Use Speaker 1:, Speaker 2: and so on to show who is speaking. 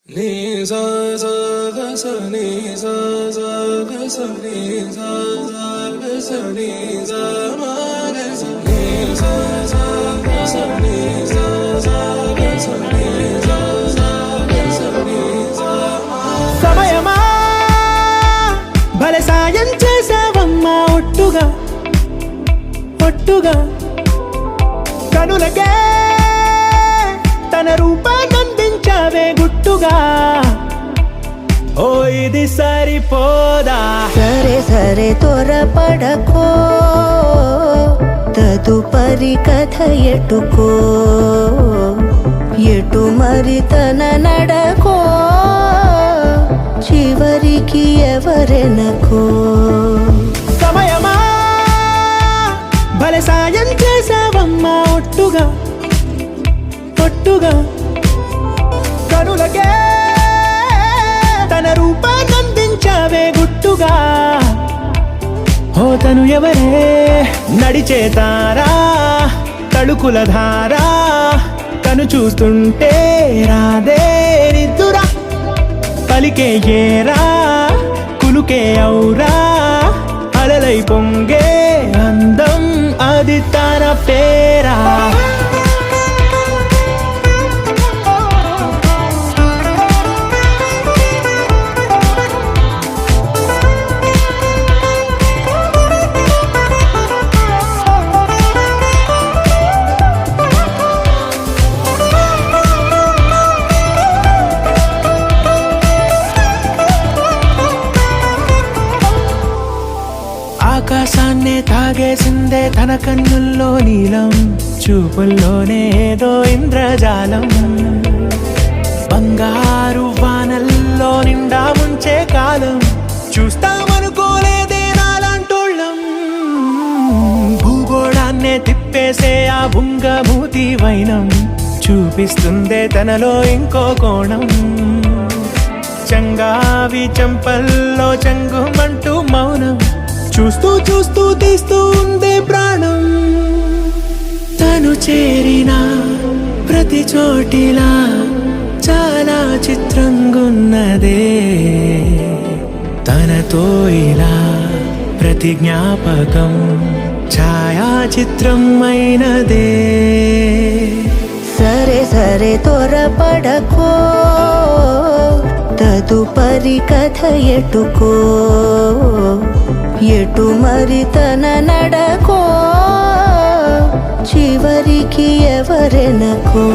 Speaker 1: Ni sa sa ga sa ni sa sa ga sa ni sa sa ga sa ni sa ma ga sa ni sa sa ga sa ni sa sa ga sa ni sa sa ga sa ni sa ma
Speaker 2: సమయమా భలే సాయం చేసావమ్మా ఒట్టుగా ఒట్టుగా కనులకే తన రూపాన్నందించావే గుట్టుగా ఓ ఇది సరిపోదా
Speaker 3: సరే సరే త్వరపడకో తదుపరి కథ ఎటుకో ఎటు మరి తన నడకో చివరికి ఎవరెనకో
Speaker 2: సమయమా భలే సాయం చేసావమ్మా ఒట్టుగా ఒట్టుగా కనులకే తన రూపాన్నందించావే గుట్టుగా ఓ తను ఎవరే నడిచే తారా తళుకుల ధారా తను చూస్తుంటే రాదే నిద్దురా పలికే ఏరా కులుకే ఔరా అలలై పొంగే అందం అది తన పేరా ఆకాశాన్నే తాగేసిందే తన కన్నుల్లో నీలం చూపుల్లోనే ఏదో ఇంద్రజాలం బంగారు వానల్లో నిండా ముంచే కాలం చూస్తామనుకోలేదే నాలాంటోళ్ళం భూగోళాన్నే తిప్పేసే ఆ బుంగమూతి వైనం చూపిస్తుందే తనలో ఇంకో కోణం చంగావి చంపల్లో చంగుమంటూ మౌనం చూస్తూ చూస్తూ తీస్తూ ఉందే ప్రాణం తను చేరిన ప్రతి చోటిలా చాలా చిత్రంగున్నదే తనతో ఇలా ప్రతి జ్ఞాపకం ఛాయాచిత్రం అయినదే
Speaker 3: సరే సరే త్వరపడకో తదుపరి కథ ఎటుకో ఎటు మరి తన నడకో చివరికి ఎవరెనకో